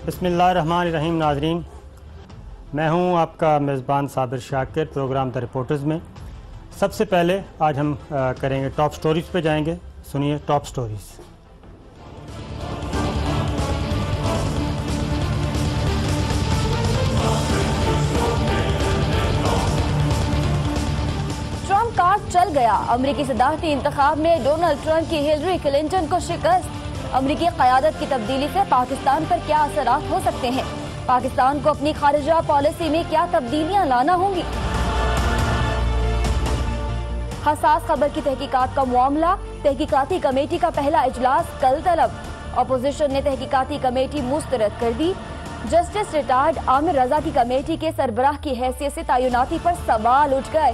बिस्मिल्लाहिर्रहमानिर्रहीम। नाज़रीन, मैं हूं आपका मेज़बान Sabir Shakir programme the reporters में। सबसे पहले आज हम करेंगे टॉप स्टोरीज़ पे जाएंगे। सुनिए टॉप स्टोरीज़। ट्रंप कार्ड चल गया। अमेरिकी सदारती इंतखाब में डोनाल्ड ट्रंप की हिलरी क्लिंटन को शिकस्त। अमेरिकी क़यादत की तब्दीली से पाकिस्तान पर क्या असरात हो सकते हैं? पाकिस्तान को अपनी खारिजा पॉलिसी में क्या तब्दीलियां लाना होंगी? हसास खबर की तहकीकात का मामला। तहकीकाती कमेटी का पहला इजलास कल तलब। अपोजिशन ने तहकीकाती कमेटी मुस्तरद कर दी। जस्टिस रिटायर्ड आमिर रजा की कमेटी के सरबराह की हैसियत से तैनाती पर सवाल उठ गए।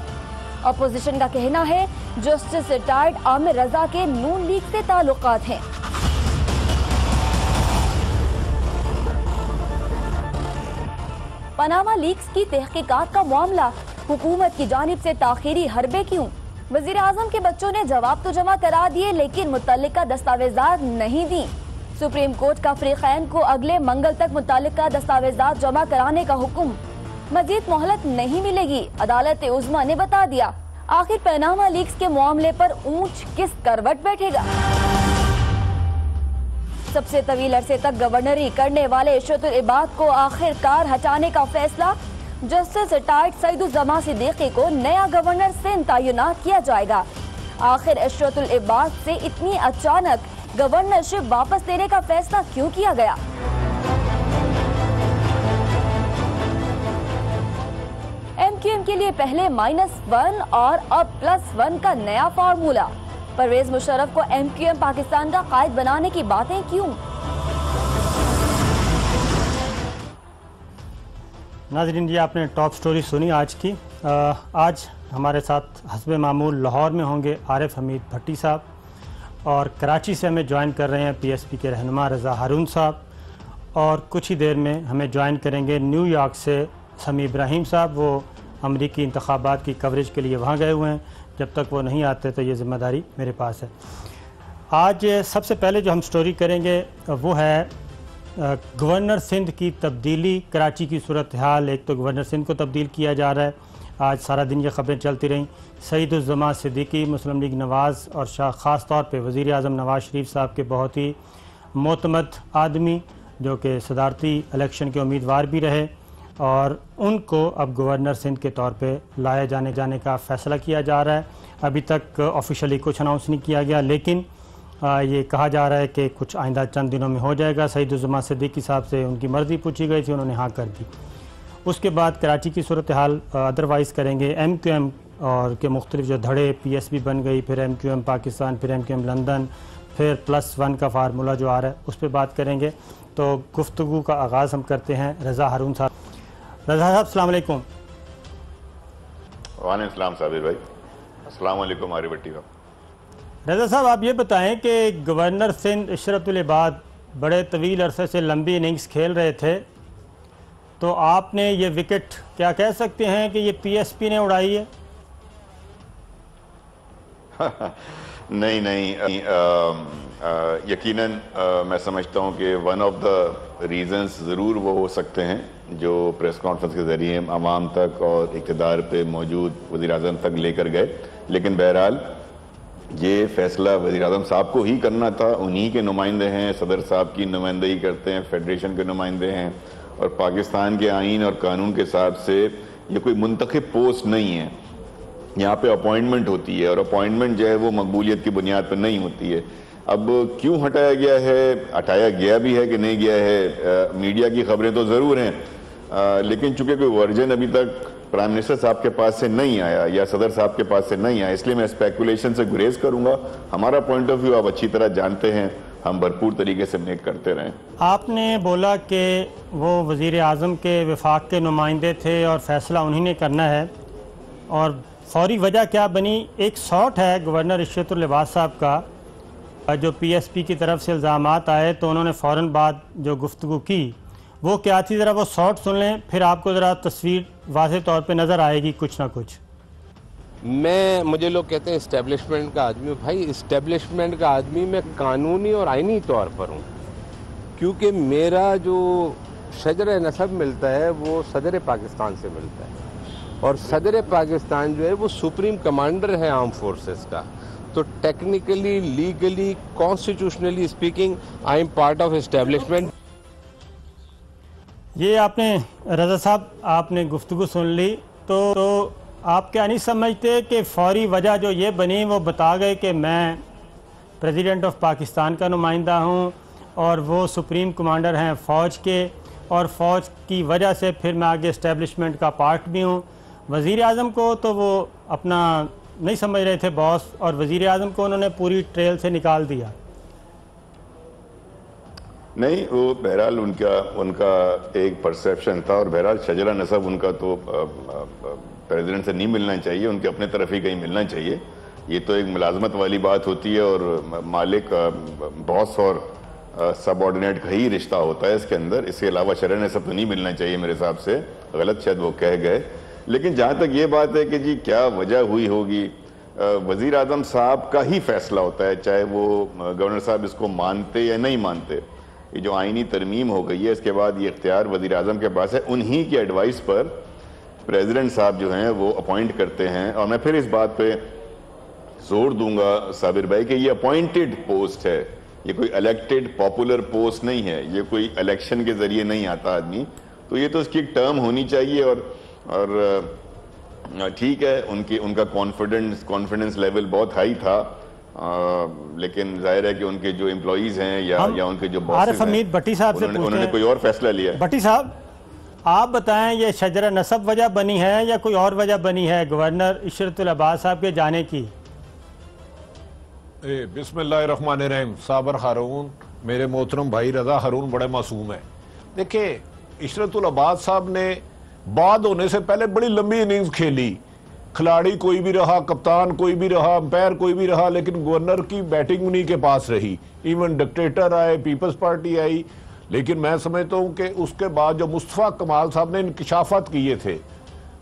अपोजिशन का कहना है जस्टिस रिटायर्ड आमिर रजा के नून लीग से ताल्लुकात हैं। पनामा लीक्स की तहकीकात का मामला। हुकूमत की जानिब से ताखीरी हरबे क्यों? वजीर आजम के बच्चों ने जवाब तो जमा करा दिए लेकिन मुतल्लिका दस्तावेजात नहीं दी। सुप्रीम कोर्ट का फरीकैन को अगले मंगल तक मुतल्लिका दस्तावेजात जमा कराने का हुक्म। मजीद मोहलत नहीं मिलेगी, अदालत उज़्मा ने बता दिया। आखिर पनामा लीक्स के मामले पर ऊंच किस करवट बैठेगा? सबसे तवील अरसे तक गवर्नरी करने वाले इशरतुल इबाद को आखिरकार हटाने का फैसला। जस्टिस रिटायर्ड सईदुज़्ज़मा सिद्दीकी को नया गवर्नर सिंध तैनात किया जाएगा। आखिर इशरतुल इबाद से इतनी अचानक गवर्नरशिप वापस लेने का फैसला क्यों किया गया? MQM के लिए पहले -1 और अब +1 का नया फार्मूला। परवेज मुशर्रफ को MQM पाकिस्तान का कायद बनाने की बातें क्यों? नाज़रीन जी, आपने टॉप स्टोरी सुनी आज की। आज हमारे साथ हस्बे मामूल लाहौर में होंगे आरिफ हमीद भट्टी साहब, और कराची से हमें ज्वाइन कर रहे हैं PSP के रहनुमा रज़ा हारून साहब, और कुछ ही देर में हमें ज्वाइन करेंगे न्यूयॉर्क से समी इब्राहिम साहब। वो अमरीकी इंतखाबात की कवरेज के लिए वहाँ गए हुए हैं। जब तक वो नहीं आते तो ये ज़िम्मेदारी मेरे पास है। आज सबसे पहले जो हम स्टोरी करेंगे वो है गवर्नर सिंध की तब्दीली। कराची की सूरत हाल, एक तो गवर्नर सिंध को तब्दील किया जा रहा है। आज सारा दिन ये ख़बरें चलती रहीं। सईदुज़्ज़मा सिद्दीकी मुस्लिम लीग नवाज़ और ख़ास तौर पे वज़ीर आज़म नवाज़ शरीफ साहब के बहुत ही मोतमद आदमी, जो कि सदारती इलेक्शन के उम्मीदवार भी रहे, और उनको अब गवर्नर सिंध के तौर पे लाए जाने का फ़ैसला किया जा रहा है। अभी तक ऑफिशियली कुछ अनाउंस नहीं किया गया, लेकिन ये कहा जा रहा है कि कुछ आइंदा चंद दिनों में हो जाएगा। सईदुज़्ज़मा सिद्दीकी साहब से उनकी मर्ज़ी पूछी गई थी, उन्होंने हाँ कर दी। उसके बाद कराची की सूरत हाल अदरवाइज़ करेंगे। MQM और के मुख्तलिफ जो धड़े, PSP बन गई, फिर MQM पाकिस्तान, फिर MQM लंदन, फिर +1 का फार्मूला जो आ रहा है उस पर बात करेंगे। तो गुफ्तगू का आगाज़ हम करते हैं रज़ा हारून साहब। रज़ा साहब, अस्सलाम वालेकुम। वालेकुम सलाम साबिर भाई। अस्सलाम वालेकुम आरिफ भट्टी साहब। रज़ा साहब, आप ये बताएं कि गवर्नर सिंध इशरतुल इबाद बड़े तवील अरसे से लंबी इनिंग्स खेल रहे थे, तो आपने ये विकेट क्या कह सकते हैं कि ये PSP ने उड़ाई है? नहीं, यकीनन मैं समझता हूँ कि वन ऑफ द रीज़न्स ज़रूर वो हो सकते हैं जो प्रेस कॉन्फ्रेंस के ज़रिए आवाम तक और इक़्तिदार पे मौजूद वज़ीर आज़म तक लेकर गए। लेकिन बहरहाल ये फ़ैसला वज़ीर आज़म साहब को ही करना था। उन्हीं के नुमाइंदे हैं, सदर साहब की नुमाइंदगी करते हैं, फेडरेशन के नुमाइंदे हैं, और पाकिस्तान के आइन और कानून के हिसाब से ये कोई मुंतखब पोस्ट नहीं है। यहाँ पे अपॉइंटमेंट होती है, और अपॉइंटमेंट जो है वो मकबूलियत की बुनियाद पर नहीं होती है। अब क्यों हटाया गया है, हटाया गया भी है कि नहीं गया है, मीडिया की खबरें तो ज़रूर हैं, लेकिन चूंकि कोई वर्जन अभी तक प्राइम मिनिस्टर साहब के पास से नहीं आया या सदर साहब के पास से नहीं आया, इसलिए मैं स्पेकुलेशन से गुरेज करूंगा। हमारा पॉइंट ऑफ व्यू आप अच्छी तरह जानते हैं, हम भरपूर तरीके से मेक करते रहें। आपने बोला कि वो वज़ीर आज़म के वफाक के नुमाइंदे थे और फ़ैसला उन्हीं ने करना है, और फौरी वजह क्या बनी? एक शॉट है गवर्नर इशरतुल इबाद साहब का, जो PSP की तरफ से इल्ज़ामात आए तो उन्होंने फ़ौरन बाद जो गुफ्तगू की वो क्या थी? ज़रा वो शॉट सुन लें, फिर आपको ज़रा तस्वीर वाज़ेह तौर पे नज़र आएगी कुछ ना कुछ। मुझे लोग कहते हैं इस्टेब्लिशमेंट का आदमी। भाई, इस्टेब्लिशमेंट का आदमी मैं कानूनी और आइनी तौर पर हूँ। क्योंकि मेरा जो शजर नसब मिलता है वो सदर पाकिस्तान से मिलता है, और सदर पाकिस्तान जो है वो सुप्रीम कमांडर है आर्म फोर्सेस का। तो technically, legally, constitutionally speaking I am part of establishment. ये आपने रज़ा साहब आपने गुफ्तगू सुन ली, तो आप क्या नहीं समझते कि फौरी वजह जो ये बनी वो बता गए कि मैं प्रेसिडेंट ऑफ पाकिस्तान का नुमाइंदा हूँ और वो सुप्रीम कमांडर हैं फ़ौज के, और फ़ौज की वजह से फिर मैं आगे इस्टेब्लिशमेंट का पार्ट भी हूँ। वज़ीर आज़म को तो वो अपना नहीं समझ रहे थे बॉस, और वज़ीर आज़म को उन्होंने पूरी ट्रेल से निकाल दिया। नहीं, वो बहरहाल उनका एक परसेप्शन था, और बहरहाल शजरा नसब उनका तो प्रेसिडेंट से नहीं मिलना चाहिए, उनके अपने तरफ ही कहीं मिलना चाहिए। ये तो एक मुलाजमत वाली बात होती है, और मालिक बॉस और सबऑर्डिनेट का ही रिश्ता होता है इसके अंदर। इसके अलावा शजरा नसब तो नहीं मिलना चाहिए मेरे हिसाब से, गलत शायद वो कह गए। लेकिन जहाँ तक ये बात है कि जी क्या वजह हुई होगी, वज़ीर आज़म साहब का ही फैसला होता है, चाहे वो गवर्नर साहब इसको मानते या नहीं मानते। ये जो आइनी तरमीम हो गई है, इसके बाद ये इख्तियार वज़ीर आज़म के पास है। उन्हीं की एडवाइस पर प्रेसिडेंट साहब जो हैं वो अपॉइंट करते हैं। और मैं फिर इस बात पे जोर दूंगा साबिर भाई कि ये अपॉइंटेड पोस्ट है, ये कोई इलेक्टेड पॉपुलर पोस्ट नहीं है, ये कोई इलेक्शन के ज़रिए नहीं आता आदमी। तो ये तो इसकी एक टर्म होनी चाहिए, और ठीक है, उनका कॉन्फिडेंस लेवल बहुत हाई था, लेकिन जाहिर है कि उनके जो एम्प्लॉइज हैं या उनके जो बॉसेस आरिफ हमीद भट्टी साहब से उन्होंने कोई और फैसला लिया है। भट्टी साहब आप बताएं, ये शजरा नसब वजह बनी है या कोई और वजह बनी है गवर्नर इशरतुल अब्बास साहब के जाने की? बिस्मिल्लाहिर्रहमानिर्रहीम। साबर हारून, मेरे मोहतरम भाई रज़ा हारून बड़े मासूम है। देखिए, इशरतुल अब्बास साहब ने बाद होने से पहले बड़ी लंबी इनिंग्स खेली। खिलाड़ी कोई भी रहा, कप्तान कोई भी रहा, अंपायर कोई भी रहा, लेकिन गवर्नर की बैटिंग उन्हीं के पास रही। इवन डिक्टेटर आए, पीपल्स पार्टी आई, लेकिन मैं समझता हूँ कि उसके बाद जो मुस्तफ़ा कमाल साहब ने इंकिशाफात किए थे,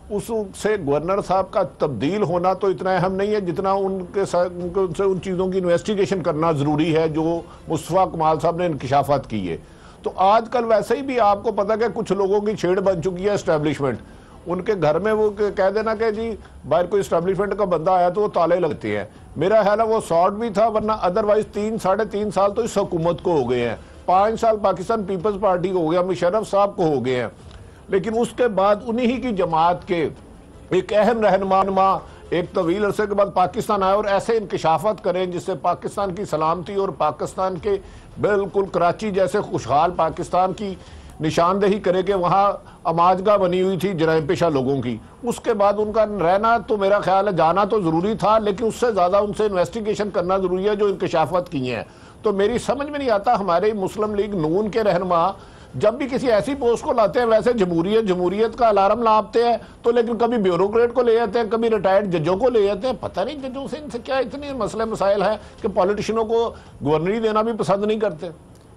उससे गवर्नर साहब का तब्दील होना तो इतना अहम नहीं है जितना उनसे उन चीज़ों की इन्वेस्टिगेशन करना ज़रूरी है जो मुस्तफ़ा कमाल साहब ने इंकिशाफात किए। तो आजकल वैसे ही भी आपको पता है कि कुछ लोगों की छेड़ बन चुकी है एस्टेब्लिशमेंट। उनके घर में वो कह देना कि जी बाहर कोई एस्टेब्लिशमेंट का बंदा आया तो वो ताले लगते हैं। मेरा ख्याल है वो शॉर्ट भी था, वरना अदरवाइज 3-3.5 साल तो इस हुकूमत को हो गए हैं। 5 साल पाकिस्तान पीपल्स पार्टी को हो गया, मुशर्रफ साहब को हो गए हैं। लेकिन उसके बाद उन्हीं की जमात के एक अहम रहनुमा एक तवील अरसे के बाद पाकिस्तान आए और ऐसे इंकिशाफात करें जिससे पाकिस्तान की सलामती और पाकिस्तान के बिल्कुल कराची जैसे खुशहाल पाकिस्तान की निशानदेही करे कि वहाँ अमाजगा बनी हुई थी जराइम पेशा लोगों की। उसके बाद उनका रहना तो मेरा ख्याल है जाना तो ज़रूरी था, लेकिन उससे ज़्यादा उनसे इन्वेस्टिगेशन करना ज़रूरी है जो इंकिशाफात किए हैं। तो मेरी समझ में नहीं आता, हमारे मुस्लिम लीग नून के रहनुमा जब भी किसी ऐसी पोस्ट को लाते हैं, वैसे जमहूरियत का अलार्म लाते हैं तो, लेकिन कभी ब्यूरोक्रेट को ले जाते हैं, कभी रिटायर्ड जजों को ले जाते हैं। पता नहीं जजों से इनसे क्या इतने मसले मसाइल हैं कि पॉलिटिशियनों को गवर्नरी देना भी पसंद नहीं करते।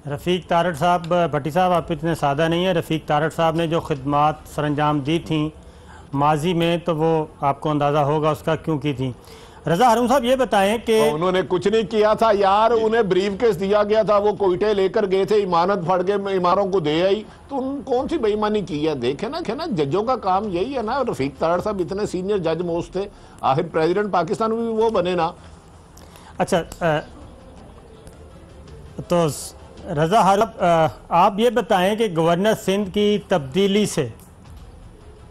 रफ़ीक तारड़ साहब, भट्टी साहब आप इतने सादा नहीं है। रफ़ीक तारड़ साहब ने जो खिदमात सरंजाम दी थी माजी में, तो वो आपको अंदाज़ा होगा उसका क्यों की थी। रज़ा हारून साहब ये बताएं कि उन्होंने कुछ नहीं किया था यार, उन्हें ब्रीफ केस दिया गया था, वो कोयटे लेकर गए थे, इमानत फट के इमारों को दे आई, तो उन कौन सी बेईमानी की है? देखे ना जजों का काम यही है ना। रफ़ीक तारड़ साहब इतने सीनियर जज मोस्ट थे, आखिर प्रेसिडेंट पाकिस्तान में भी वो बने ना। अच्छा, तो रज़ा हारून आप ये बताएं कि गवर्नर सिंध की तब्दीली से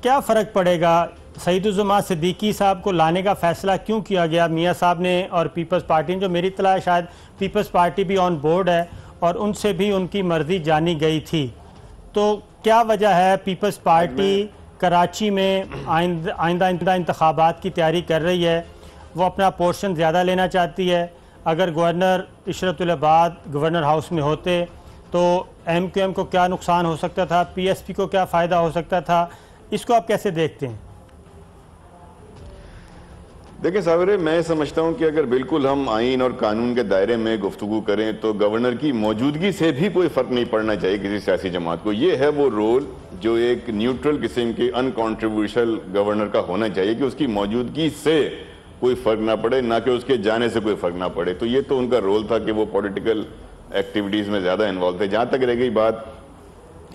क्या फ़र्क पड़ेगा? सईदुज़्ज़मा सिद्दीकी साहब को लाने का फ़ैसला क्यों किया गया मियाँ साहब ने और पीपल्स पार्टी ने? जो मेरी इत्तला है शायद पीपल्स पार्टी भी ऑन बोर्ड है और उनसे भी उनकी मर्ज़ी जानी गई थी। तो क्या वजह है पीपल्स पार्टी कराची में आइंदा इंतखाबात की तैयारी कर रही है, वो अपना पोर्शन ज़्यादा लेना चाहती है? अगर गवर्नर इशरतुल अब्बास गवर्नर हाउस में होते तो MQM को क्या नुकसान हो सकता था, PSP को क्या फ़ायदा हो सकता था, इसको आप कैसे देखते हैं? देखिए साबिर, मैं समझता हूं कि अगर बिल्कुल हम आइन और कानून के दायरे में गुफ्तगू करें तो गवर्नर की मौजूदगी से भी कोई फ़र्क नहीं पड़ना चाहिए किसी सियासी जमात को। ये है वो रोल जो एक न्यूट्रल किस्म के अनकॉन्ट्रीब्यूशल गवर्नर का होना चाहिए कि उसकी मौजूदगी से कोई फ़र्क ना पड़े, ना कि उसके जाने से कोई फ़र्क ना पड़े। तो ये तो उनका रोल था कि वो पॉलिटिकल एक्टिविटीज़ में ज़्यादा इन्वॉल्व थे। जहाँ तक रह गई बात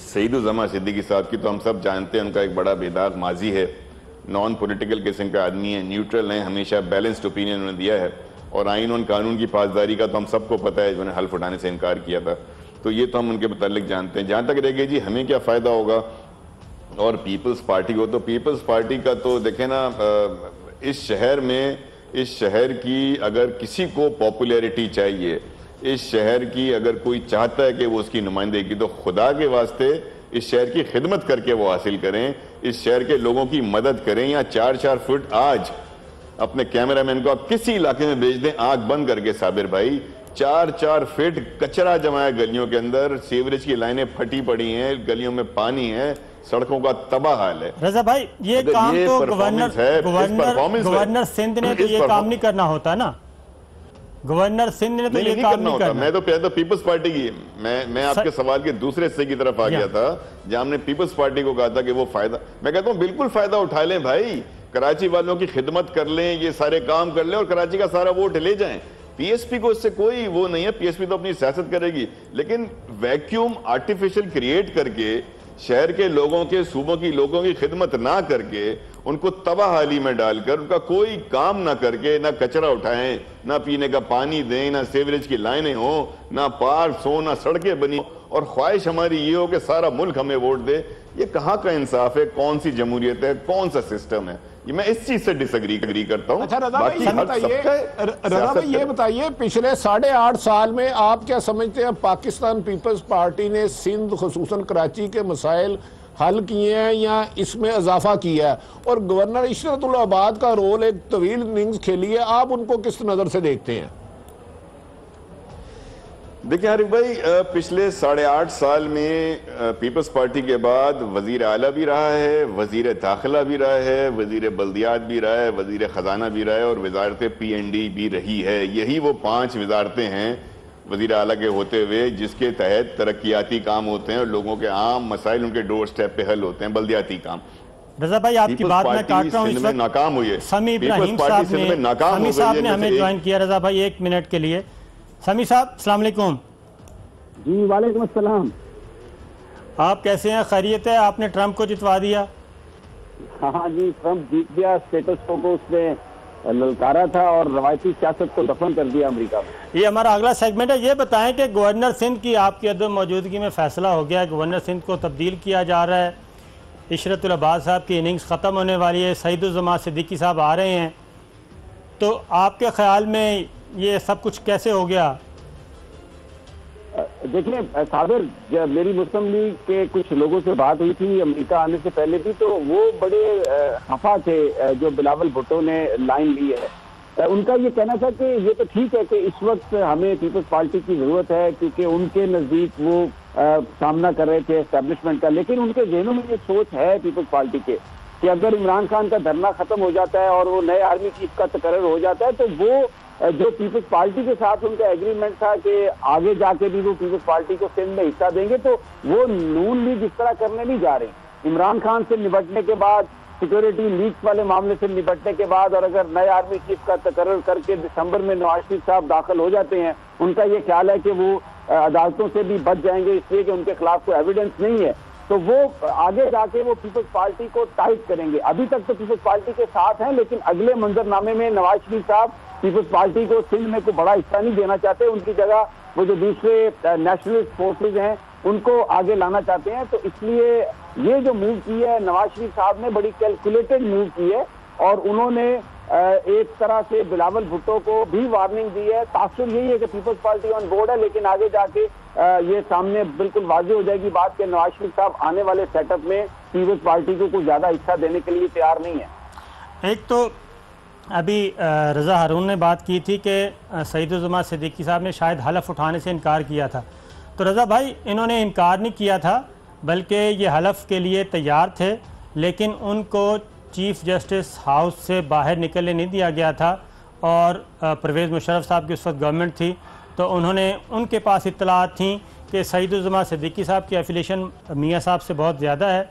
सईदुज़्ज़मा सिद्दीकी साहब की, तो हम सब जानते हैं उनका एक बड़ा बेदाग माजी है, नॉन पॉलिटिकल किस्म का आदमी है, न्यूट्रल है, हमेशा बैलेंस्ड ओपिनियन उन्होंने दिया है और आइन और कानून की पासदारी का तो हम सबको पता है, उन्होंने हल्फ उठाने से इनकार किया था, तो ये तो हम उनके मुतालिक जानते हैं। जहाँ तक रह गई जी हमें क्या फ़ायदा होगा और पीपल्स पार्टी को, तो पीपल्स पार्टी का तो देखें ना, इस शहर में, इस शहर की अगर किसी को पॉपुलैरिटी चाहिए, इस शहर की अगर कोई चाहता है कि वो उसकी नुमाइंदगी, तो खुदा के वास्ते इस शहर की खिदमत करके वो हासिल करें, इस शहर के लोगों की मदद करें। या 4-4 फुट आज अपने कैमरामैन को आप किसी इलाके में भेज दें आंख बंद करके, साबिर भाई 4-4 फीट कचरा जमा है गलियों के अंदर, सीवरेज की लाइनें फटी पड़ी हैं, गलियों में पानी है, सड़कों का तबाह हाल है। रजा भाई ये काम तो गवर्नर सिंध ने तो ये काम नहीं करना होता ना, गवर्नर सिंध ने तो ये काम नहीं करना। मैं तो पीपल्स पार्टी की, मैं आपके सवाल के दूसरे हिस्से की तरफ आ गया था जहां हमने पीपल्स पार्टी को कहा था कि वो फायदा, मैं कहता हूं बिल्कुल फायदा उठा लें भाई, कराची वालों की खिदमत कर लें, ये सारे काम कर लें और कराची का सारा वोट ले जाएं। पीएसपी को इससे कोई वो नहीं है, पीएसपी तो अपनी सियासत करेगी, लेकिन वैक्यूम आर्टिफिशियल क्रिएट करके शहर के लोगों के, सूबों की लोगों की खिदमत ना करके, उनको तबाहाली में डालकर, उनका कोई काम ना करके, ना कचरा उठाएं, ना पीने का पानी दें, ना सीवरेज की लाइनें हो, ना पार्क हो, ना सड़कें बनी, और ख्वाहिश हमारी ये हो कि सारा मुल्क हमें वोट दे, ये कहाँ का इंसाफ है, कौन सी जमहूरियत है, कौन सा सिस्टम है? ये मैं इस चीज से डिसएग्री करता हूं। अच्छा रजा भाई ये बताइए पिछले 8.5 साल में आप क्या समझते हैं पाकिस्तान पीपल्स पार्टी ने सिंध खुसूसन कराची के मसाइल हल किए हैं या इसमें इजाफा किया है? और गवर्नर इशरत उल अबाद का रोल एक तवील इनिंग्स खेली है, आप उनको किस नजर से देखते हैं? देखिए आरिफ भाई, पिछले 8.5 साल में पीपल्स पार्टी के बाद वजीर आला भी रहा है, वजीर दाखिला भी रहा है, वजीर बल्दियात भी रहा है, वजीर खजाना भी रहा है और वजारत PND भी रही है। यही वो 5 वजारतें हैं वजीर आला के होते हुए जिसके तहत तरक्याती काम होते हैं और लोगों के आम मसाइल उनके डोर स्टेप पे हल होते हैं, बल्दियाती काम। रजा भाई आपकी बात मैं काट रहा हूं, इस वक्त नाकाम हुई है। समी इब्राहिम साहब ने हमें ज्वाइन किया। रजा भाई 1 मिनट के लिए। समी साहब अस्सलाम वालेकुम। जी वालेकुम अस्सलाम। आप कैसे हैं? खैरियत है? आपने ट्रंप को जितवा दिया? हाँ जी, ट्रंप जीत गया, स्टेटस को उसने ललकारा था और रवायती सियासत को दफन कर दिया अमेरिका में। ये हमारा अगला सेगमेंट है। ये बताएं कि गवर्नर सिंध की आपकी अदम मौजूदगी में फैसला हो गया है, गवर्नर सिंध को तब्दील किया जा रहा है, इशरत उल अबाद साहब की इनिंग्स ख़त्म होने वाली है, सईदुज़्ज़मा सिद्दीकी साहब आ रहे हैं, तो आपके ख्याल में ये सब कुछ कैसे हो गया? देखिए साबिर, जब मेरी मुस्लिम लीग के कुछ लोगों से बात हुई थी अमेरिका आने से पहले भी, तो वो बड़े खफा थे जो बिलावल भुट्टो ने लाइन ली है। उनका ये कहना था कि ये तो ठीक है कि इस वक्त हमें पीपल्स पार्टी की जरूरत है क्योंकि उनके नजदीक वो सामना कर रहे थे एस्टेब्लिशमेंट का, लेकिन उनके जहनों में ये सोच है पीपल्स पार्टी के कि अगर इमरान खान का धरना खत्म हो जाता है और वो नए आर्मी चीफ का तकर्रर हो जाता है तो वो जो पीपल्स पार्टी के साथ उनका एग्रीमेंट था कि आगे जाके भी वो पीपल्स पार्टी को सिंध में हिस्सा देंगे, तो वो नून लीग इस तरह करने नहीं जा रही। इमरान खान से निपटने के बाद, सिक्योरिटी लीक्स वाले मामले से निपटने के बाद, और अगर नए आर्मी चीफ का तकर्रर करके दिसंबर में नवाज शरीफ साहब दाखिल हो जाते हैं, उनका ये ख्याल है कि वो अदालतों से भी बच जाएंगे इसलिए कि उनके खिलाफ कोई एविडेंस नहीं है, तो वो आगे जाके वो पीपल्स पार्टी को टाइट करेंगे। अभी तक तो पीपल्स पार्टी के साथ हैं, लेकिन अगले मंजरनामे में नवाज शरीफ साहब पीपल्स पार्टी को सिंध में कोई बड़ा हिस्सा नहीं देना चाहते, उनकी जगह वो जो दूसरे नेशनलिस्ट फोर्सेज हैं उनको आगे लाना चाहते हैं। तो इसलिए ये जो मूव की है नवाज शरीफ साहब ने, बड़ी कैलकुलेटेड मूव की है और उन्होंने एक तरह से बिलावल भुट्टो को भी वार्निंग दी है। तासुर यही है कि पीपल्स पार्टी ऑन बोर्ड है, लेकिन आगे जाके ये सामने बिल्कुल वाज़ेह हो जाएगी बात कि नवाज शरीफ साहब आने वाले सेटअप में पीपल्स पार्टी को कुछ ज्यादा हिस्सा देने के लिए तैयार नहीं है। एक तो अभी रज़ा हारून ने बात की थी कि सईदुज़्ज़मा सिद्दीकी साहब ने शायद हलफ उठाने से इनकार किया था, तो रज़ा भाई इन्होंने इनकार नहीं किया था बल्कि ये हलफ के लिए तैयार थे, लेकिन उनको चीफ़ जस्टिस हाउस से बाहर निकलने नहीं दिया गया था और परवेज़ मुशर्रफ साहब की उस वक्त गवर्नमेंट थी, तो उन्होंने उनके पास इत्तलात थी कि सईदुज़्ज़मा सिद्दीकी साहब की एफिलिएशन मियाँ साहब से बहुत ज़्यादा है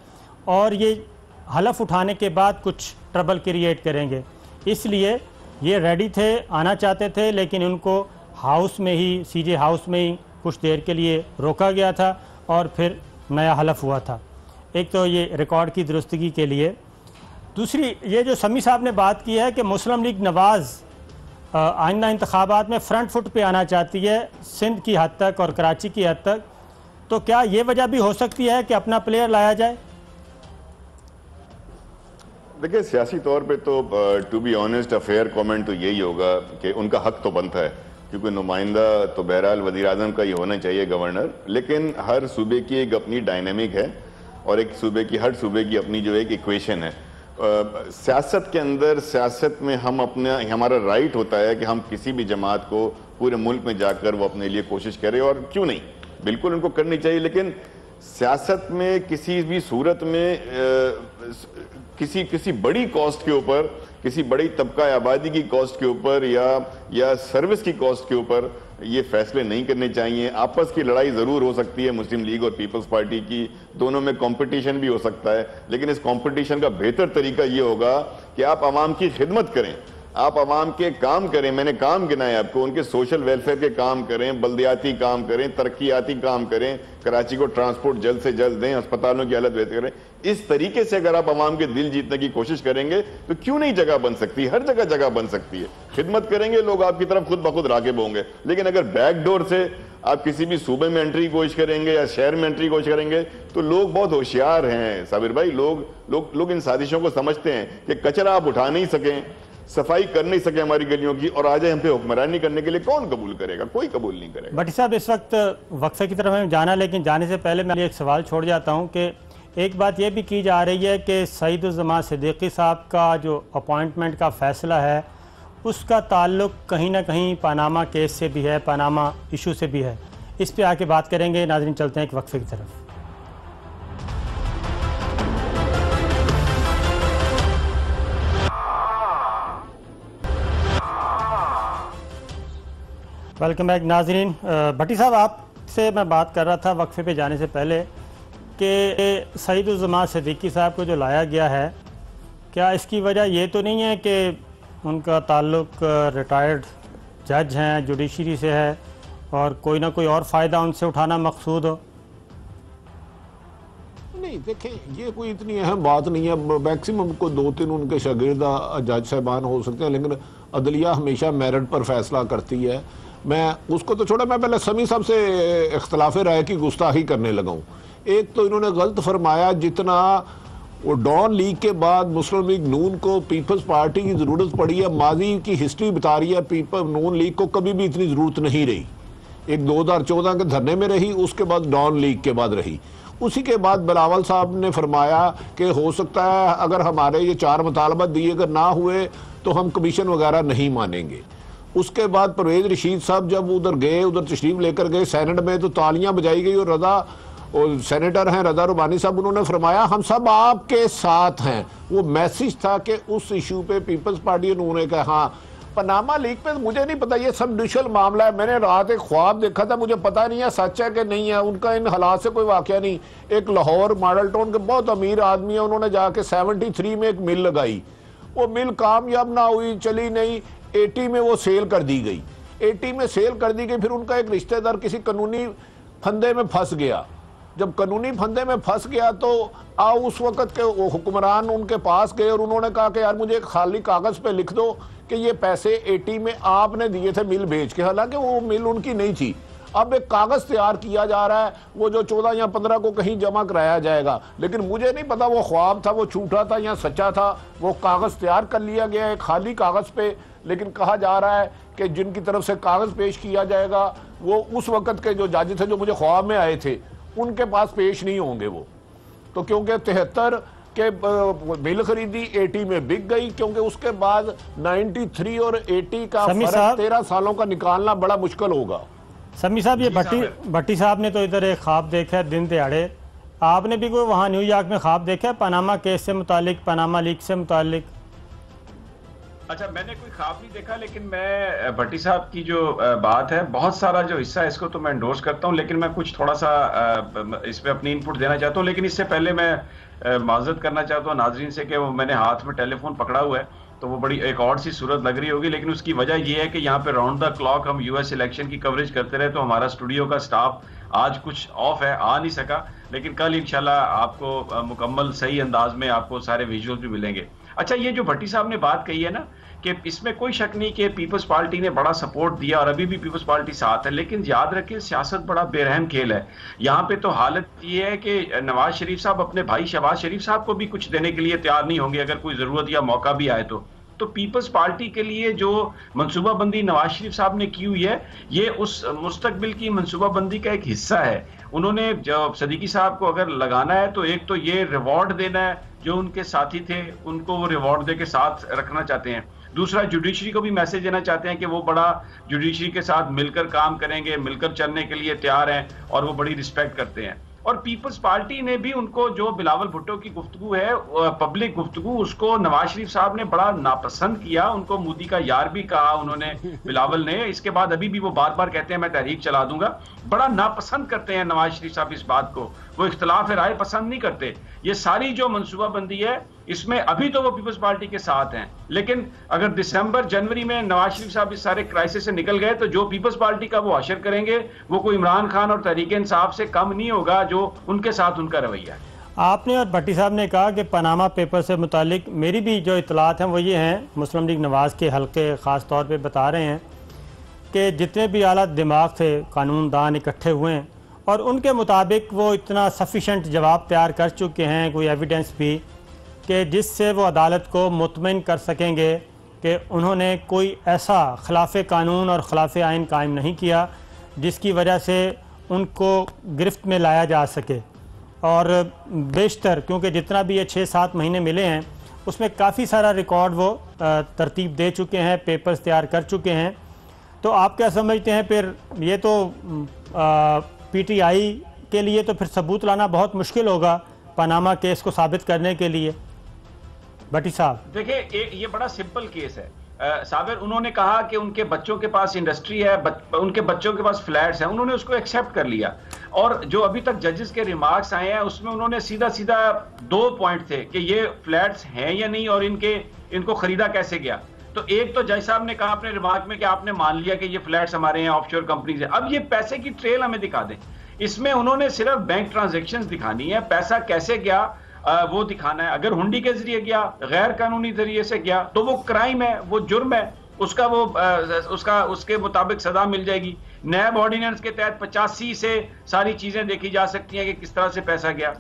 और ये हलफ उठाने के बाद कुछ ट्रबल क्रिएट करेंगे, इसलिए ये रेडी थे, आना चाहते थे, लेकिन उनको हाउस में ही, CJ हाउस में ही कुछ देर के लिए रोका गया था और फिर नया हलफ हुआ था। एक तो ये रिकॉर्ड की दुरुस्तगी के लिए। दूसरी, ये जो समी साहब ने बात की है कि मुस्लिम लीग नवाज़ आइंदा इंतखाबात में फ्रंट फुट पे आना चाहती है सिंध की हद तक और कराची की हद तक, तो क्या ये वजह भी हो सकती है कि अपना प्लेयर लाया जाए? देखिए, सियासी तौर पे तो to be honest fair comment तो यही होगा कि उनका हक तो बनता है, क्योंकि नुमाइंदा तो बहरहाल वज़ीर आज़म का ही होना चाहिए, गवर्नर। लेकिन हर सूबे की एक अपनी डायनेमिक है और एक सूबे की, हर सूबे की अपनी जो एक इक्वेशन है। सियासत के अंदर, सियासत में हम अपना, हमारा राइट होता है कि हम किसी भी जमात को पूरे मुल्क में जाकर वो अपने लिए कोशिश करें, और क्यों नहीं, बिल्कुल उनको करनी चाहिए। लेकिन सियासत में किसी भी सूरत में किसी बड़ी कॉस्ट के ऊपर, किसी बड़ी तबका आबादी की कॉस्ट के ऊपर या सर्विस की कॉस्ट के ऊपर ये फैसले नहीं करने चाहिए। आपस की लड़ाई ज़रूर हो सकती है मुस्लिम लीग और पीपल्स पार्टी की, दोनों में कंपटीशन भी हो सकता है, लेकिन इस कंपटीशन का बेहतर तरीका ये होगा कि आप आवाम की खिदमत करें, आप आवाम के काम करें। मैंने काम गिनाए आपको, उनके सोशल वेलफेयर के काम करें, बल्दियाती काम करें, तरक्याती काम करें, कराची को ट्रांसपोर्ट जल्द से जल्द दें, अस्पतालों की हालत बेहतर करें। इस तरीके से अगर आप आवाम के दिल जीतने की कोशिश करेंगे तो क्यों नहीं जगह बन सकती, हर जगह जगह बन सकती है। खिदमत करेंगे, लोग आपकी तरफ खुद ब खुद राग़िब होंगे। लेकिन अगर बैकडोर से आप किसी भी सूबे में एंट्री की कोशिश करेंगे या शहर में एंट्री की कोशिश करेंगे, तो लोग बहुत होशियार हैं साबिर भाई, लोग इन साजिशों को समझते हैं कि कचरा आप उठा नहीं सकें, सफाई कर नहीं सके हमारी गलियों की, और आज हम पे हुक्मरानी करने के लिए कौन कबूल करेगा? कोई कबूल नहीं करेगा। भट्टी साहब, इस वक्त वक्फे की तरफ हमें जाना, लेकिन जाने से पहले मैं एक सवाल छोड़ जाता हूं कि एक बात यह भी की जा रही है कि सईदुज़्ज़मान सिद्दीकी साहब का जो अपॉइंटमेंट का फ़ैसला है उसका ताल्लुक़ कहीं ना कहीं पनामा केस से भी है, पनामा इशू से भी है। इस पे आके बात करेंगे। नाज़रीन, चलते हैं एक वक्फे की तरफ। वेलकम बैक नाजरीन। भट्टी साहब, आपसे मैं बात कर रहा था वक्फे पे जाने से पहले कि सईदुज़्ज़मान सिद्दीकी साहब को जो लाया गया है, क्या इसकी वजह ये तो नहीं है कि उनका ताल्लुक़ रिटायर्ड जज हैं, जुडिशरी से है और कोई ना कोई और फ़ायदा उनसे उठाना मकसूद हो? नहीं, देखें, ये कोई इतनी अहम बात नहीं है। मैक्सिमम को 2-3 उनके शागिर्द जज साहबान हो सकते हैं, लेकिन अदलिया हमेशा मेरिट पर फैसला करती है। मैं उसको तो छोड़ा, मैं पहले समी साहब से इख्तलाफ राय की गुस्ताखी करने लगा हूँ। एक तो इन्होंने गलत फरमाया, जितना वो डॉन लीग के बाद मुस्लिम लीग नून को पीपल्स पार्टी की ज़रूरत पड़ी है, माजी की हिस्ट्री बता रही है, पीपल नून लीग को कभी भी इतनी ज़रूरत नहीं रही। एक 2014 के धरने में रही, उसके बाद डॉन लीग के बाद रही। उसी के बाद बिलावल साहब ने फरमाया कि हो सकता है अगर हमारे ये 4 मुतालबा दिए अगर ना हुए तो हम कमीशन वगैरह नहीं मानेंगे। उसके बाद परवेज़ रशीद साहब जब उधर गए, उधर तशरीफ लेकर गए सेनेट में, तो तालियां बजाई गई और और सेनेटर हैं रज़ा रुबानी साहब, उन्होंने फरमाया हम सब आपके साथ हैं। वो मैसेज था कि उस इशू पे पीपल्स पार्टी उन्होंने कहा। हाँ, पनामा लीग पे मुझे नहीं पता, ये सब डिजिटल मामला है। मैंने रात एक ख्वाब देखा था, मुझे पता नहीं है सच है कि नहीं है, उनका इन हालात से कोई वाक़या नहीं। एक लाहौर मॉडल टाउन के बहुत अमीर आदमी है, उन्होंने जाके 73 में एक मिल लगाई, वो मिल कामयाब ना हुई, चली नहीं, 80 में वो सेल कर दी गई। 80 में सेल कर दी गई, फिर उनका एक रिश्तेदार किसी कानूनी फंदे में फंस गया। जब कानूनी फंदे में फंस गया तो उस वक़्त के वो हुक्मरान उनके पास गए और उन्होंने कहा कि यार मुझे एक खाली कागज़ पे लिख दो कि ये पैसे 80 में आपने दिए थे मिल बेच के, हालांकि वो मिल उनकी नहीं थी। अब एक कागज़ तैयार किया जा रहा है, वो जो 14 या 15 को कहीं जमा कराया जाएगा, लेकिन मुझे नहीं पता वो ख्वाब था, वो झूठा था या सच्चा था। वो कागज़ तैयार कर लिया गया है खाली कागज़ पे, लेकिन कहा जा रहा है कि जिनकी तरफ से कागज़ पेश किया जाएगा वो उस वक़्त के जो जज थे जो मुझे ख्वाब में आए थे उनके पास पेश नहीं होंगे वो। तो क्योंकि 73 के मिल खरीदी 80 में बिक गई, क्योंकि उसके बाद 93 और 80 का फर्क 13 सालों का निकालना बड़ा मुश्किल होगा। समी साहब, ये भट्टी साहब ने तो इधर एक ख्वाब देखा है दिन दिहाड़े, आपने भी कोई वहाँ न्यूयॉर्क में ख्वाब देखा है पनामा केस से मुतालिक, पनामा लीग से मुतालिक? अच्छा, मैंने कोई ख्वाब नहीं देखा, लेकिन मैं भट्टी साहब की जो बात है, बहुत सारा जो हिस्सा है इसको तो मैं एंडोर्स करता हूं, लेकिन मैं कुछ थोड़ा सा इसमें अपनी इनपुट देना चाहता हूं। लेकिन इससे पहले मैं माजरत करना चाहता हूं नाजरीन से कि वो मैंने हाथ में टेलीफोन पकड़ा हुआ है, तो वो बड़ी एक और सी सूरत लग रही होगी, लेकिन उसकी वजह ये है कि यहाँ पे राउंड द क्लॉक हम यूएस इलेक्शन की कवरेज करते रहे, तो हमारा स्टूडियो का स्टाफ आज कुछ ऑफ है, आ नहीं सका, लेकिन कल इंशाल्लाह आपको मुकम्मल सही अंदाज में आपको सारे विजुअल्स भी मिलेंगे। अच्छा, ये जो भट्टी साहब ने बात कही है ना कि इसमें कोई शक नहीं कि पीपल्स पार्टी ने बड़ा सपोर्ट दिया और अभी भी पीपल्स पार्टी साथ है, लेकिन याद रखें सियासत बड़ा बेरहम खेल है। यहाँ पे तो हालत ये है कि नवाज शरीफ साहब अपने भाई शहबाज शरीफ साहब को भी कुछ देने के लिए तैयार नहीं होंगे अगर कोई जरूरत या मौका भी आए तो पीपल्स पार्टी के लिए जो मनसूबाबंदी नवाज शरीफ साहब ने की हुई है, ये उस मुस्तकबिल की मनसूबाबंदी का एक हिस्सा है। उन्होंने जब सदीकी साहब को अगर लगाना है तो एक तो ये रिवॉर्ड देना है, जो उनके साथी थे उनको वो रिवॉर्ड दे के साथ रखना चाहते हैं। दूसरा, जुडिशरी को भी मैसेज देना चाहते हैं कि वो बड़ा जुडिशरी के साथ मिलकर काम करेंगे, मिलकर चलने के लिए तैयार हैं और वो बड़ी रिस्पेक्ट करते हैं। और पीपल्स पार्टी ने भी उनको, जो बिलावल भुट्टो की गुफ्तगू है, पब्लिक गुफ्तगू, उसको नवाज शरीफ साहब ने बड़ा नापसंद किया, उनको मोदी का यार भी कहा उन्होंने बिलावल ने। इसके बाद अभी भी वो बार बार कहते हैं मैं तहरीक चला दूंगा, बड़ा नापसंद करते हैं नवाज शरीफ साहब इस बात को, वो इख्तलाफ राय पसंद नहीं करते। ये सारी जो मनसूबाबंदी है इसमें अभी तो वो पीपल्स पार्टी के साथ हैं, लेकिन अगर दिसंबर जनवरी में नवाज शरीफ साहब इस सारे क्राइसिस से निकल गए तो जो पीपल्स पार्टी का वो हशर करेंगे वो कोई इमरान खान और तहरीक इंसाफ से कम नहीं होगा, जो उनके साथ उनका रवैया है। आपने और भट्टी साहब ने कहा कि पनामा पेपर से मुतालिक मेरी भी जो इतलात हैं वो ये हैं, मुस्लिम लीग नवाज़ के हल्के ख़ास तौर पे बता रहे हैं कि जितने भी आला दिमाग थे कानूनदान इकट्ठे हुए हैं और उनके मुताबिक वो इतना सफिशेंट जवाब तैयार कर चुके हैं, कोई एविडेंस भी, कि जिससे वो अदालत को मुतमईन कर सकेंगे कि उन्होंने कोई ऐसा खिलाफ कानून और खिलाफ आइन कायम नहीं किया जिसकी वजह से उनको गिरफ्त में लाया जा सके। और बेशतर क्योंकि जितना भी ये 6-7 महीने मिले हैं उसमें काफ़ी सारा रिकॉर्ड वो तरतीब दे चुके हैं, पेपर्स तैयार कर चुके हैं। तो आप क्या समझते हैं फिर ये तो पीटीआई के लिए तो फिर सबूत लाना बहुत मुश्किल होगा पनामा केस को साबित करने के लिए? भट्टी साहब देखिए, ये बड़ा सिंपल केस है साबिर। उन्होंने कहा कि उनके बच्चों के पास इंडस्ट्री है, उनके बच्चों के पास फ्लैट्स हैं, उन्होंने उसको एक्सेप्ट कर लिया। और जो अभी तक जजेस के रिमार्क्स आए हैं उसमें उन्होंने सीधा 2 पॉइंट थे कि ये फ्लैट्स हैं या नहीं और इनको खरीदा कैसे गया। तो एक तो जज साहब ने कहा अपने रिमार्क में कि आपने मान लिया कि ये फ्लैट्स हमारे हैं, ऑफशोर कंपनीज है, अब ये पैसे की ट्रेल हमें दिखा दें। इसमें उन्होंने सिर्फ बैंक ट्रांजैक्शंस दिखानी है, पैसा कैसे गया वो दिखाना है। अगर हुंडी के जरिए गया, गैर कानूनी जरिए से गया तो वो क्राइम है, वो जुर्म है, उसके मुताबिक सजा मिल जाएगी। नैब ऑर्डिनेंस के तहत 85 से सारी चीजें देखी जा सकती हैं कि किस तरह से पैसा गया।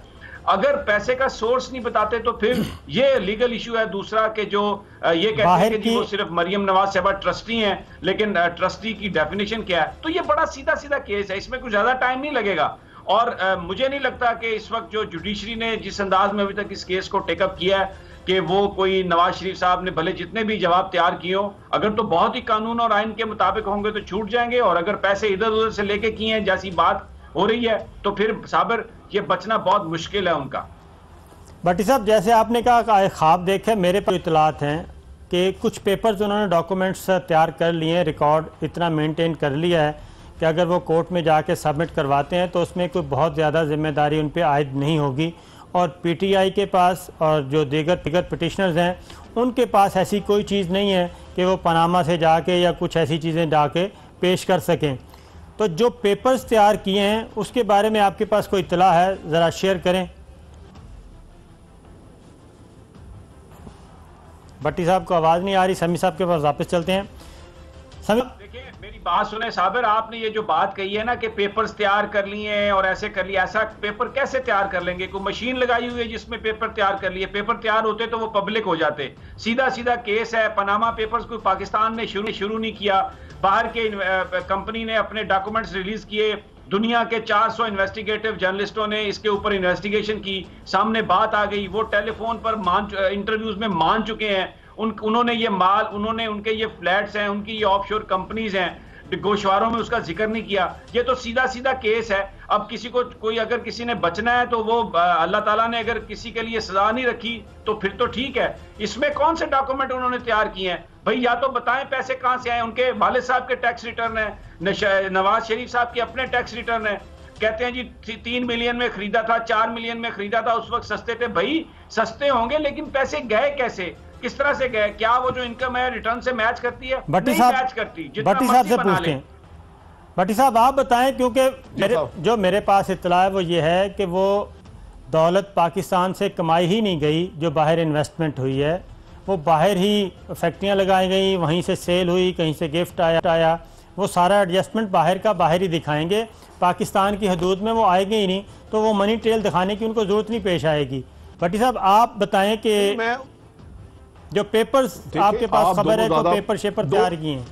अगर पैसे का सोर्स नहीं बताते तो फिर ये लीगल इशू है दूसरा कि जो ये कहते हैं कि वो सिर्फ मरियम नवाज साहबा ट्रस्टी हैं, लेकिन ट्रस्टी की डेफिनेशन क्या है। तो ये बड़ा सीधा सीधा केस है, इसमें कुछ ज्यादा टाइम नहीं लगेगा। और मुझे नहीं लगता कि इस वक्त जो जुडिशरी ने जिस अंदाज में अभी तक इस केस को टेकअप किया है कि वो कोई नवाज शरीफ साहब ने भले जितने भी जवाब तैयार किए हो, अगर तो बहुत ही कानून और आइन के मुताबिक होंगे तो छूट जाएंगे, और अगर पैसे इधर उधर से लेके किए हैं जैसी बात हो रही है तो फिर साबिर ये बचना बहुत मुश्किल है उनका। भट्टी साहब, जैसे आपने कहा ख्वाब देखे, मेरे पर इतलात हैं कि कुछ पेपर्स उन्होंने डॉक्यूमेंट्स तैयार कर लिए हैं, रिकॉर्ड इतना मेंटेन कर लिया है कि अगर वो कोर्ट में जाके सबमिट करवाते हैं तो उसमें कोई बहुत ज़्यादा जिम्मेदारी उन पर आयद नहीं होगी। और पीटीआई के पास और जो दीगर पिटिशनर्स हैं उनके पास ऐसी कोई चीज़ नहीं है कि वो पनामा से जाके या कुछ ऐसी चीज़ें जाके पेश कर सकें। तो जो पेपर्स तैयार किए हैं उसके बारे में आपके पास कोई इत्तला है, ज़रा शेयर करें। भट्टी साहब को आवाज़ नहीं आ रही, समी साहब के पास वापस चलते हैं। समी, देखिए मेरी बात सुने साबिर, आपने ये जो बात कही है ना कि पेपर्स तैयार कर लिए हैं और ऐसे कर लिया, ऐसा पेपर कैसे तैयार कर लेंगे? कोई मशीन लगाई हुई है जिसमें पेपर तैयार कर लिए? पेपर तैयार होते तो वो पब्लिक हो जाते। सीधा सीधा केस है। पनामा पेपर्स कोई पाकिस्तान ने शुरू नहीं किया, बाहर के कंपनी ने अपने डॉक्यूमेंट्स रिलीज किए, दुनिया के 400 इन्वेस्टिगेटिव जर्नलिस्टों ने इसके ऊपर इन्वेस्टिगेशन की, सामने बात आ गई, वो टेलीफोन पर इंटरव्यूज में मान चुके हैं। उन्होंने ये माल, उन्होंने उनके ये फ्लैट्स हैं, उनकी ये ऑफशोर कंपनीज हैं, गोशवारों में उसका जिक्र नहीं किया। ये तो सीधा सीधा केस है। अब किसी को कोई अगर किसी ने बचना है तो वो अल्लाह ताला ने अगर किसी के लिए सजा नहीं रखी तो फिर तो ठीक है। इसमें कौन से डॉक्यूमेंट उन्होंने तैयार किए हैं भाई? या तो बताएं पैसे कहां से आए। उनके वालिद साहब के टैक्स रिटर्न है, नवाज शरीफ साहब के अपने टैक्स रिटर्न है। कहते हैं जी 3 मिलियन में खरीदा था, 4 मिलियन में खरीदा था, उस वक्त सस्ते थे। भाई सस्ते होंगे लेकिन पैसे गए कैसे? किस तरह से गए? क्या वो जो इनकम है रिटर्न से मैच करती है? भट्टी साहब, मैच करती, जितना भट्टी साहब से मर्जी बना पूछते ले। हैं। भट्टी साहब आप बताएं, क्योंकि जो मेरे पास इत्तला है वो ये है कि वो दौलत पाकिस्तान से कमाई ही नहीं गई, जो बाहर इन्वेस्टमेंट हुई है वो बाहर ही फैक्ट्रियां लगाई गई, वहीं से सेल हुई, कहीं से गिफ्ट आया, वो सारा एडजस्टमेंट बाहर का बाहर ही दिखाएंगे, पाकिस्तान की हदूद में वो आएंगे ही नहीं, तो वो मनी ट्रेल दिखाने की उनको ज़रूरत नहीं पेश आएगी। भट्टी साहब आप बताएं कि जो पेपर्स आपके पास खबर है, तो पेपर शेपर तैयार किए हैं,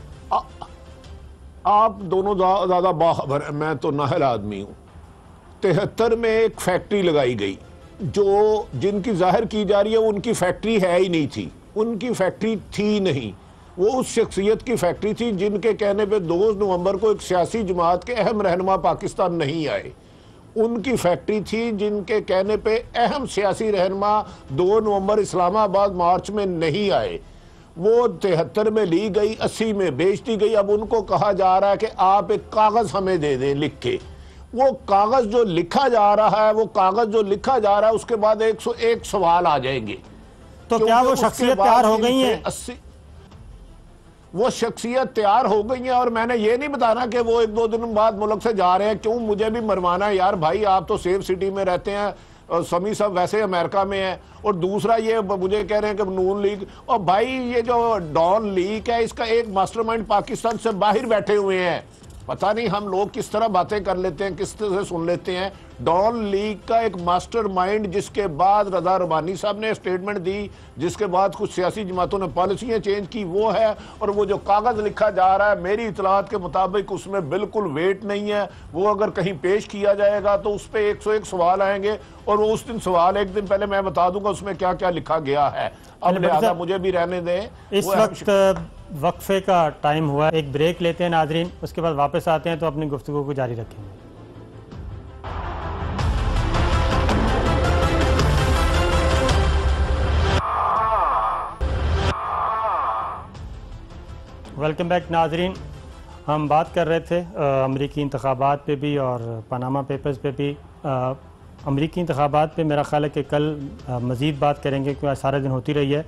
आप दोनों ज़्यादा बाखबर है, मैं तो नाहल आदमी हूँ। 73 में एक फैक्ट्री लगाई गई, जो जिनकी जाहिर की जा रही है उनकी फैक्ट्री है ही नहीं थी, उनकी फैक्ट्री थी नहीं, वो उस शख्सियत की फैक्ट्री थी जिनके कहने पे 2 नवंबर को एक सियासी जमात के अहम रहनुमा पाकिस्तान नहीं आए। उनकी फैक्ट्री थी जिनके कहने पे अहम सियासी रहनुमा 2 नवंबर इस्लामाबाद मार्च में नहीं आए। वो 73 में ली गई, 80 में बेच दी गई। अब उनको कहा जा रहा है कि आप एक कागज हमें दे दें लिख के। वो कागज जो लिखा जा रहा है, वो कागज जो लिखा जा रहा है, उसके बाद 101 सवाल आ जाएंगे। तो क्या वो शख्सियत तैयार हो गई है? 80 वो शख्सियत तैयार हो गई है। और मैंने ये नहीं बताना कि वो 1-2 दिन बाद मुल्क से जा रहे हैं, क्यों मुझे भी मरवाना है यार भाई, आप तो सेफ सिटी में रहते हैं और समी सब वैसे अमेरिका में है। और दूसरा ये मुझे कह रहे हैं कि नून लीग, और भाई ये जो डॉन लीग है इसका एक मास्टरमाइंड पाकिस्तान से बाहर बैठे हुए हैं। पता नहीं हम लोग किस तरह बातें कर लेते हैं, किस तरह से सुन लेते हैं। डॉन लीग का एक मास्टरमाइंड, जिसके बाद रजा रबानी साहब ने स्टेटमेंट दी, जिसके बाद कुछ सियासी जमातों ने पॉलिसियाँ चेंज की, वो है। और वो जो कागज़ लिखा जा रहा है मेरी इतलात के मुताबिक उसमें बिल्कुल वेट नहीं है। वो अगर कहीं पेश किया जाएगा तो उस पर 101 सवाल आएंगे, और वो उस दिन सवाल एक दिन पहले मैं बता दूंगा उसमें क्या क्या लिखा गया है। अब लिहाजा मुझे भी रहने दें। इस वक्त वक्फे का टाइम हुआ है, एक ब्रेक लेते हैं नाजरीन, उसके बाद वापस आते हैं तो अपनी गुफ्तगू को जारी रखेंगे। वेलकम बैक नाजरीन। हम बात कर रहे थे अमरीकी इंतखाबात पे भी और पनामा पेपर्स पे भी। अमरीकी इंतखाबात पे मेरा ख्याल है कि कल मज़ीद बात करेंगे, क्योंकि सारा दिन होती रही है।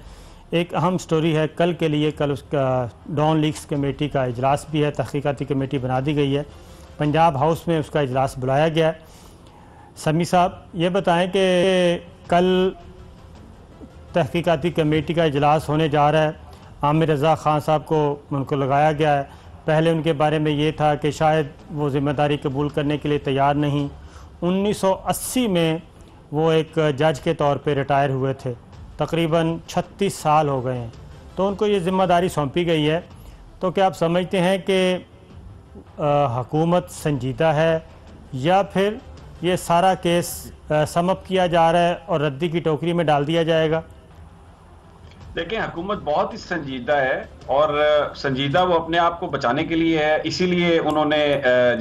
एक अहम स्टोरी है कल के लिए, कल उसका डॉन लीग्स कमेटी का इजलास भी है, तहकीकाती कमेटी बना दी गई है, पंजाब हाउस में उसका इजलास बुलाया गया है। समी साहब ये बताएं कि कल तहकीकाती कमेटी का इजलास होने जा रहा है, आमिर रज़ा ख़ान साहब को उनको लगाया गया है। पहले उनके बारे में ये था कि शायद वो ज़िम्मेदारी कबूल करने के लिए तैयार नहीं। 1980 में वो एक जज के तौर पे रिटायर हुए थे, तकरीबन 36 साल हो गए हैं, तो उनको ये ज़िम्मेदारी सौंपी गई है। तो क्या आप समझते हैं कि हुकूमत संजीदा है, या फिर ये सारा केस समअप किया जा रहा है और रद्दी की टोकरी में डाल दिया जाएगा? देखिए, हुकूमत बहुत ही संजीदा है, और संजीदा वो अपने आप को बचाने के लिए है, इसीलिए उन्होंने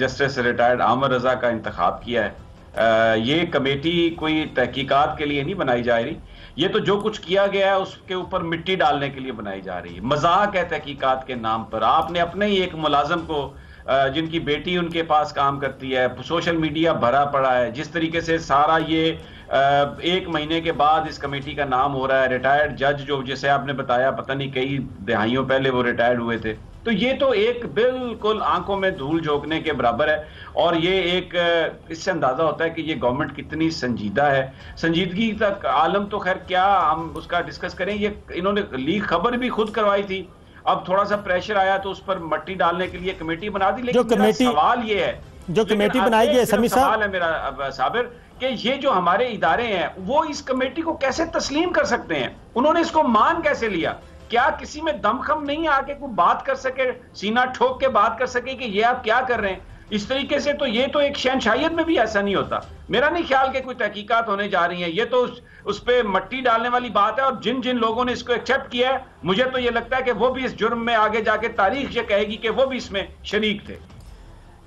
जस्टिस रिटायर्ड आमिर रज़ा का इंतखाब किया है। ये कमेटी कोई तहकीकात के लिए नहीं बनाई जा रही, ये तो जो कुछ किया गया है उसके ऊपर मिट्टी डालने के लिए बनाई जा रही है। मजाक है तहकीकात के नाम पर। आपने अपने ही एक मुलाजम को, जिनकी बेटी उनके पास काम करती है, सोशल मीडिया भरा पड़ा है, जिस तरीके से सारा ये 1 महीने के बाद इस कमेटी का नाम हो रहा है रिटायर्ड जज, जो जैसे आपने बताया पता नहीं कई दहाइयों पहले वो रिटायर्ड हुए थे। तो ये तो एक बिल्कुल आंखों में धूल झोंकने के बराबर है, और ये एक इससे अंदाजा होता है कि ये गवर्नमेंट कितनी संजीदा है। संजीदगी तक आलम तो खैर क्या हम उसका डिस्कस करें। ये इन्होंने लीक खबर भी खुद करवाई थी, अब थोड़ा सा प्रेशर आया तो उस पर मट्टी डालने के लिए कमेटी बना दी। लेकिन मेरा सवाल ये है, जो कमेटी बनाई गई है, समी साहब, सवाल है मेरा साबिर, कि ये जो हमारे इदारे हैं वो इस कमेटी को कैसे तस्लीम कर सकते हैं? उन्होंने इसको मान कैसे लिया? क्या किसी में दमखम नहीं आके कोई बात कर सके, सीना ठोक के बात कर सके कि ये आप क्या कर रहे हैं? इस तरीके से तो ये तो एक शहनशाहियत में भी ऐसा नहीं होता। मेरा नहीं ख्याल कि कोई तहकीकात होने जा रही है, ये तो उस पर मट्टी डालने वाली बात है। और जिन जिन लोगों ने इसको एक्सेप्ट किया है, मुझे तो ये लगता है कि वो भी इस जुर्म में आगे जाके तारीख ये कहेगी कि वो भी इसमें शरीक थे।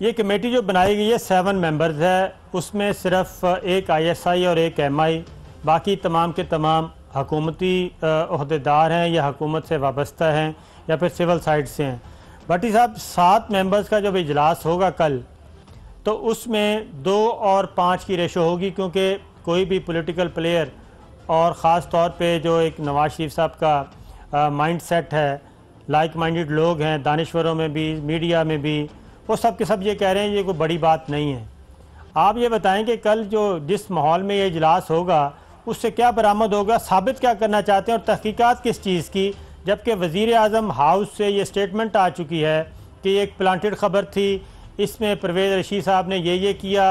ये कमेटी जो बनाई गई है 7 मेंबर्स है, उसमें सिर्फ एक ISI और एक MI, बाकी तमाम के तमाम हुकूमती ओहदेदार हैं या हुकूमत से वाबस्ता हैं या फिर सिविल साइड से हैं। भट्टी साहब, 7 मेंबर्स का जब इजलास होगा कल, तो उसमें 2 और 5 की रेशो होगी, क्योंकि कोई भी पॉलिटिकल प्लेयर, और ख़ास तौर पे जो एक नवाज शरीफ साहब का माइंड सेट है, लाइक माइंडेड लोग हैं दानिश्वरों में भी, मीडिया में भी, वो सब के सब ये कह रहे हैं ये कोई बड़ी बात नहीं है। आप ये बताएं कि कल जो जिस माहौल में ये इजलास होगा उससे क्या बरामद होगा, साबित क्या करना चाहते हैं और तहकीकात किस चीज़ की, जबकि वज़ीर आज़म हाउस से ये स्टेटमेंट आ चुकी है कि एक प्लांटेड ख़बर थी, इसमें परवेज़ रशीद साहब ने ये किया,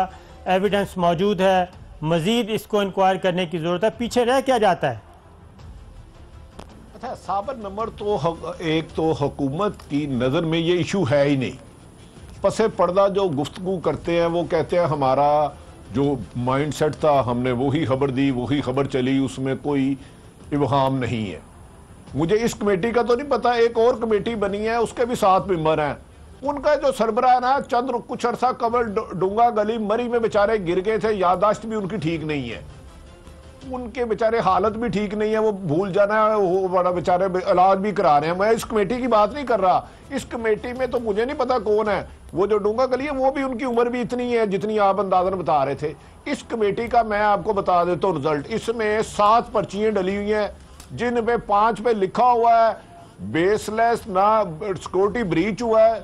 एविडेंस मौजूद है, मज़ीद इसको इंक्वायर करने की ज़रूरत है। पीछे रह क्या जाता है? अच्छा, साबर नंबर तो एक तो हुकूमत की नज़र में ये इशू है ही नहीं। पसे पर्दा जो गुफ्तगू करते हैं वो कहते हैं हमारा जो माइंड सेट था हमने वही खबर दी, वही खबर चली, उसमें कोई इबहाम नहीं है। मुझे इस कमेटी का तो नहीं पता, एक और कमेटी बनी है उसके भी 7 मेंबर हैं। उनका जो सरबराह है ना, चंद्र कुछ अरसा कबल डूंगा गली मरी में बेचारे गिर गए थे, यादाश्त भी उनकी ठीक नहीं है, उनके बेचारे हालत भी ठीक नहीं है, वो भूल जाना है, वो बड़ा बेचारे इलाज भी करा रहे हैं। मैं इस कमेटी की बात नहीं कर रहा, इस कमेटी में तो मुझे नहीं पता कौन है। वो जो डूंगा गली है वो भी उनकी उम्र भी इतनी है जितनी आप अंदाजन बता रहे थे। इस कमेटी का मैं आपको बता देता हूँ रिजल्ट। इसमें 7 पर्चियां डली हुई हैं जिन पे 5 पे लिखा हुआ है बेसलेस, ना सिक्योरिटी ब्रीच हुआ है,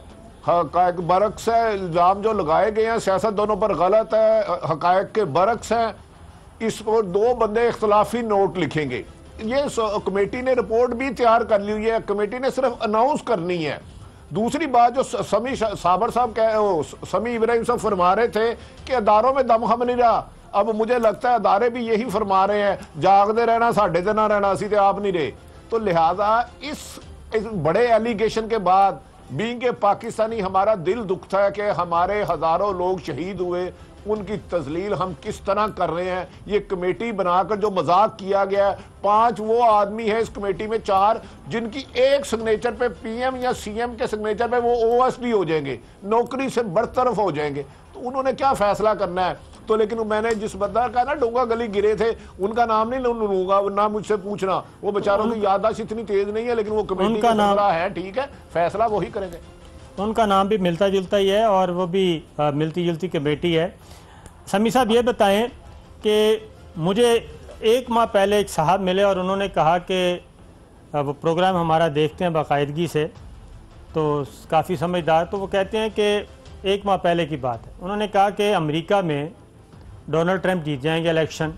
हकायक बरक्स है, इल्ज़ाम जो लगाए गए हैं सियासत दोनों पर गलत है, हकायक के बरक्स हैं। इस पर 2 बंदे इख्तलाफी नोट लिखेंगे। ये कमेटी ने रिपोर्ट भी तैयार कर ली हुई है, कमेटी ने सिर्फ अनाउंस करनी है। दूसरी बात जो समी साबर साहब समी इब्राहिम साहब फरमा रहे थे कि अदारों में दमखम नहीं रहा, अब मुझे लगता है अदारे भी यही फरमा रहे हैं, जागते रहना साढ़े ते ना रहना, असी तो आप नहीं रहे। तो लिहाजा इस बड़े एलिगेशन के बाद बीइंग के पाकिस्तानी हमारा दिल दुखता है कि हमारे हजारों लोग शहीद हुए, उनकी तजलील हम किस तरह कर रहे हैं। ये कमेटी बनाकर जो मजाक किया गया है, 5 वो आदमी है इस कमेटी में, 4 जिनकी एक सिग्नेचर पे पीएम या सीएम के सिग्नेचर पे वो ओएसडी हो जाएंगे, नौकरी से बरतरफ हो जाएंगे। तो उन्होंने क्या फैसला करना है। तो लेकिन मैंने जिस बंदा का ना डूंगा गली गिरे थे उनका नाम नहीं लूंगा, ना मुझसे पूछना, वो बेचारों की याददाश्त इतनी तेज नहीं है, लेकिन वो कमेटी का नाम है, ठीक है, फैसला वही करेंगे। उनका नाम भी मिलता जुलता ही है और वो भी मिलती जुलती कमेटी है। समी साहब ये बताएं कि मुझे 1 माह पहले एक साहब मिले और उन्होंने कहा कि वो प्रोग्राम हमारा देखते हैं बाकायदगी से, तो काफ़ी समझदार, तो वो कहते हैं कि 1 माह पहले की बात है, उन्होंने कहा कि अमेरिका में डोनाल्ड ट्रंप जीत जाएंगे इलेक्शन,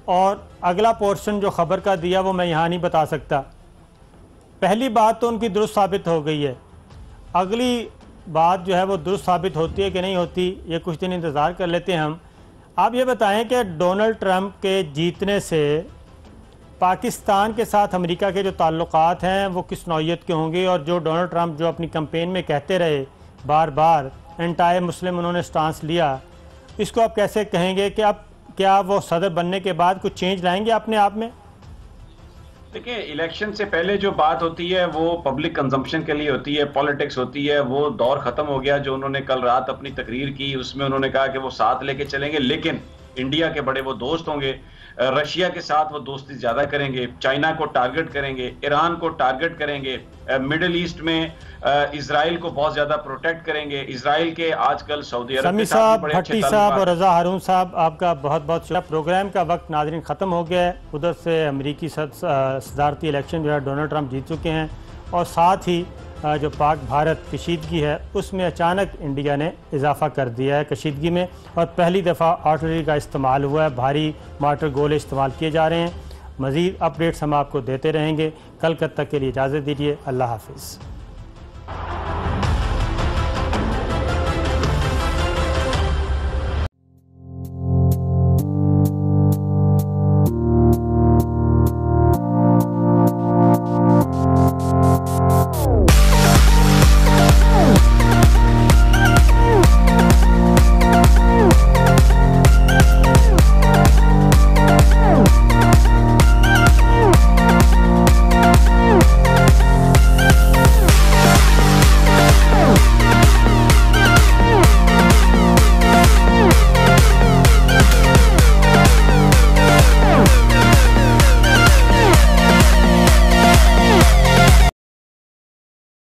और अगला पोर्शन जो ख़बर का दिया वो मैं यहाँ नहीं बता सकता। पहली बात तो उनकी दुरुस्त साबित हो गई है, अगली बात जो है वो दुरुस्त साबित होती है कि नहीं होती, ये कुछ दिन इंतज़ार कर लेते हैं हम। आप ये बताएं कि डोनाल्ड ट्रंप के जीतने से पाकिस्तान के साथ अमेरिका के जो ताल्लुकात हैं वो किस नौइयत के होंगे, और जो डोनाल्ड ट्रंप जो अपनी कैंपेन में कहते रहे बार बार एंटाई मुस्लिम उन्होंने स्टांस लिया, इसको आप कैसे कहेंगे कि अब क्या वो सदर बनने के बाद कुछ चेंज लाएंगे अपने आप में? देखिए, इलेक्शन से पहले जो बात होती है वो पब्लिक कंजम्पशन के लिए होती है, पॉलिटिक्स होती है। वो दौर खत्म हो गया। जो उन्होंने कल रात अपनी तकरीर की उसमें उन्होंने कहा कि वो साथ लेके चलेंगे, लेकिन इंडिया के बड़े वो दोस्त होंगे, रशिया के साथ वो दोस्ती ज्यादा करेंगे, चाइना को टारगेट करेंगे, ईरान को टारगेट करेंगे, मिडिल ईस्ट में इजराइल को बहुत ज्यादा प्रोटेक्ट करेंगे। इजराइल के आजकल सऊदी अरब के साथ बड़े अच्छे ताल्लुकात। साहब और रजा हारून साहब, आपका बहुत बहुत शुक्रिया। प्रोग्राम का वक्त नाज़रीन ख़त्म हो गया है। उधर से अमरीकी सदारती इलेक्शन जो है डोनाल्ड ट्रंप जीत चुके हैं, और साथ ही जो पाक भारत कशीदगी है उसमें अचानक इंडिया ने इजाफा कर दिया है कशीदगी में, और पहली दफ़ा आर्टिलरी का इस्तेमाल हुआ है, भारी मार्टर गोले इस्तेमाल किए जा रहे हैं। मज़ीद अपडेट्स हम आपको देते रहेंगे। कल तक के लिए इजाज़त दीजिए। अल्लाह हाफिज़।